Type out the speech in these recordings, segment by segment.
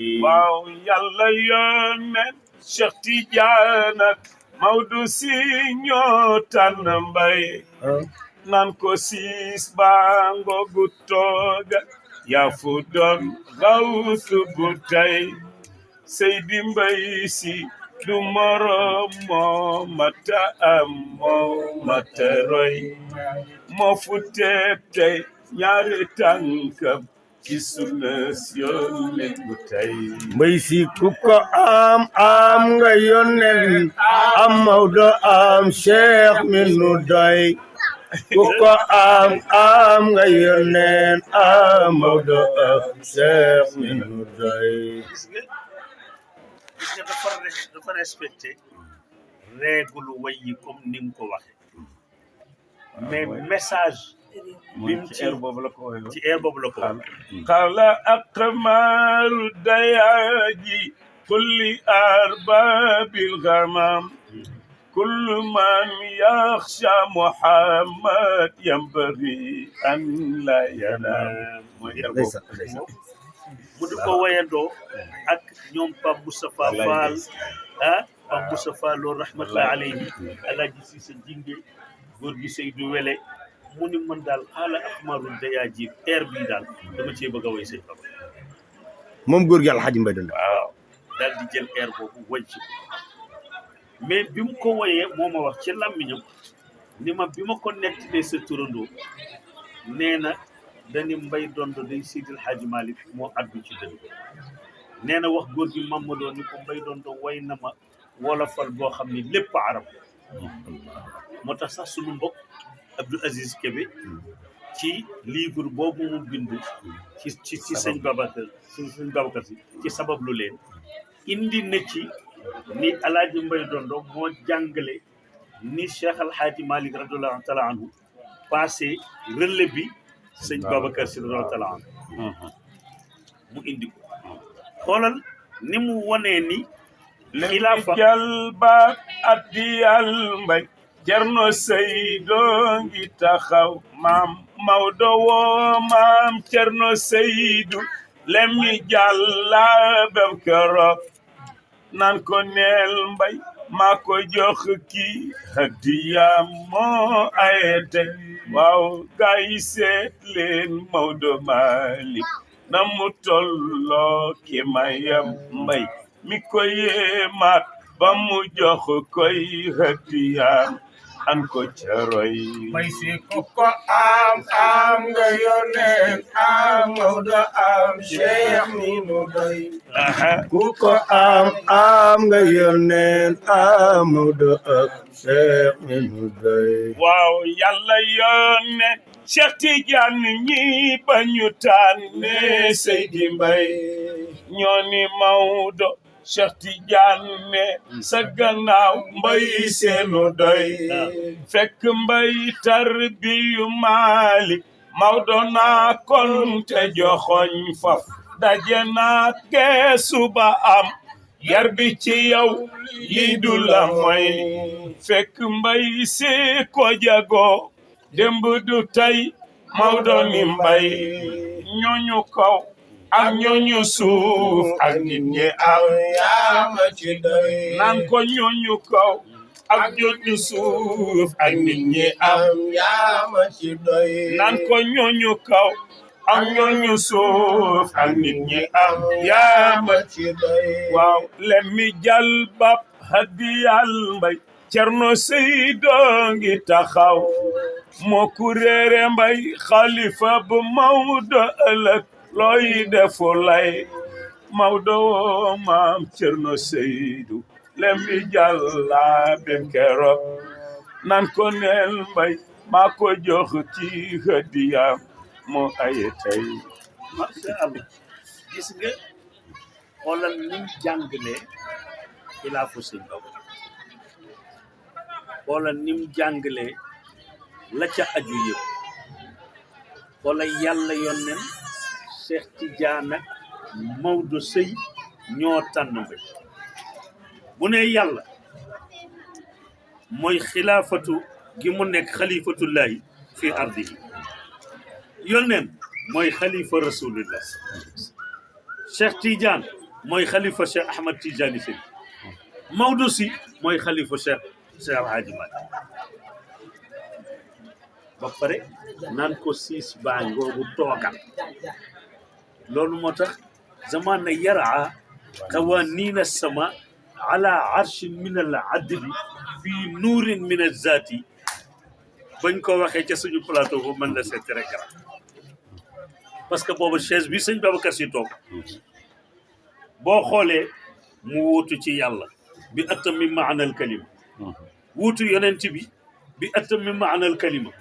waaw yàlla yónneen Cheikh Tidiane ak Maodo si ñoo tànn mbay nan ko siis baa ngoogu tooga yaa fu doon gawsu bu tey Seydi Mbay Si du moroom moo mata am moo mata roy moo fu teeb tey ñaari tànkam ci sunna yónneen bu tey Mbay Si ku ko am nga yónneen am Maodo am Cheikh mi nu doy ku ko am nga yónneen am Maodo am Cheikh mi nu doy dafa respecté règle way yi comme ni nga ko waxe mais message bim ci air boobu la ko xala aqmaaru dayaaji kulli arbabil ghamam kullu man yaxsha Muhammad yambari an la yanam mu di ko wayandoo ak ñoom Pape Moustapha Fall Pape Moustapha Lo rahmatullahi alayhi Alaaji Cissé Jinge góor gi Seydou Wele mu ni mën daal xaala ahmarul dayaa ji air bii daal dama cee bëgg a way sëñ Baba moom góor gi Alxaaji Mbay Donde waaw daal di jël air boobu wañ ci ko mais bi mu ko woyee moo ma wax ci làmmiñam ni ma bi ma ko nettalee sa turandoo nee na dani Mbay Donde day Seydil Hadji Malick moo addu ci dënn nee na wax góor gi Mamadou ni ko Mbay Donde way na ma wolofal boo xam ne lépp arab moo tax sax sunu mbokk Abdou Aziz Kébé ci livre boobu mu bind ci sëñ Babacar Si ci sabab lu leen indi na ci ni Alaaji Mbay Donde moo jàngale ni Cheikh Alhaaji Malick radiyallahu taala anhu passé relais bi sëñ Babacar Si radiyallahu taala anhu mu indi ko xoolal ni mu wonee ni xilaafa jalba addiyal mbay Cerno Seydou ngi taxaw maam Maodo woo maam Cerno Seydou lemmi jàllabam keroog nan ko neel mbay maa ko jox kii hadiyaam moo ayete waaw gaay yi seet leen Maodo Malick na mu tolloo ki mayam mbay mi ko yéemaat ba mu jox koy hadiyaam an ko caroy Mbay Si ku ko am nga yónneen am Maodo am Cheikh mi nu doy ku ko am nga yónneen am Maodo am Cheikh mi nu doy waaw yàlla yónnee Cheikh Tidiane ñi ba ñu tànne Seydi Mbay ñoo ni Maodo Cheikh Tidiane sa gannaaw mbay seenu doy fekk mbay tarbiyu Malick Maodo naa kon te joxoñ faf daje naa keesu ba am yar bi ci yow lii du la moy fekk mbay si ko jago démb du tey Maodo ni mbay ñooñu kaw ak ñooñu suuf ak nit ñi am yaa ma ci doy naan ko ñooñu kaw ak ñooñu suuf ak nit ñi am yaa ma ci doy naan ko ñooñu kaw ak ñooñu suuf ak nit ñi am yaa ma ci doy waaw lemmi jal bab hadiyal mbay Cerno Seydou ngi taxaw moo ku réere mbay xalifa bu Maodo ëllëg looy defu lay Maodo maam Cerno Seydou lemmi jàlla bem keroog nan ko neel mbay maa ko jox ci hadiyaam moo aye tey masha Allah gis nga xoolal ni mu jàngalee xilaafu sëñ Baba xoolal ni mu jàngalee la ca aju yëpp xoolal yàlla yónneen Cheikh Tidiane ak Maodo Sey ñoo tànn mbay bu ne yàlla mooy xilaafatu gi mu nekk xalifatullahi fi ardihi yónneen mooy xalifa rasulillah Cheikh Tidiane mooy xalifa Cheikh Ahmad Tidiane Sy Maodo Sy mooy xalifa Cheikh Alhaji Malick ba pare naan ko siis baa ngoogu toogal loolu moo tax zamana yara qawanina sama ala arshin min al adli fi nuurin min al zati bañ ko waxee ca suñu plateau bu mën na c'est très grave parce que boobu chaise bi sëñ Babacar Sy toog boo xoolee mu wuutu ci yàlla bi atam mi maanal kalima wuutu yonent bi atam mi maanal kalima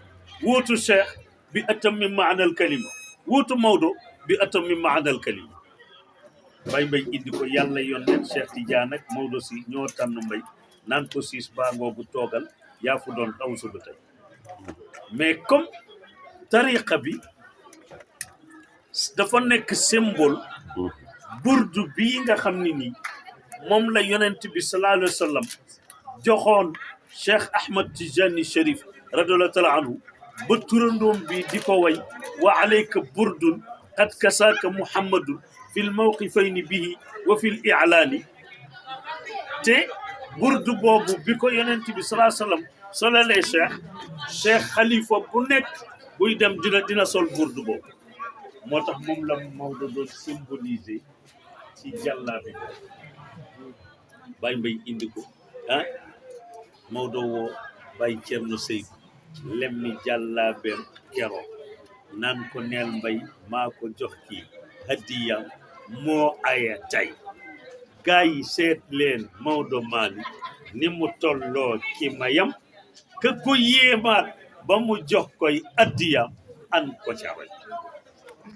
wuutu cheikh bi atam mi maanal kalima wuutu Maodo bi atam mi maanal kalima mbay indi ko yàlla yonent Cheikh Tidiane ak Maodo Sy ñoo tànn mbay naan ko siis baa ngoogu toogal yaa fu doon taw suba tey mais comme tariqa bi dafa nekk symbole burdu bii nga xam ne nii moom la yonent bi sallallahu alayhi wa sallam joxoon Cheikh Ahmad Tijani Cherif radiyallahu taala anhu ba turandoom bi di ko way wa alayka burdun qad kasaaka muhammadun fi l mawqifayni bihi wa fi l i'laani te burdu boobu bi ko yonent bi sallallahu alayhi wa sallam solalee cheikh xalifa bu nekk buy dem dina sol burdu boobu moo tax moom la Maodo doon symboliser ci jàllaabe Baye Mbaye indi ko ah Maodo woo Baye Thierno Seydou lemmi jàllaabeem kero naan ko neel Mbaye maa ko jox kii hadiya moo aya tay gaa yi seet leen Maodo Malick ni mu tolloo ci mayam ka ko yéemaat ba mu jox koy addiyam an ko ca roy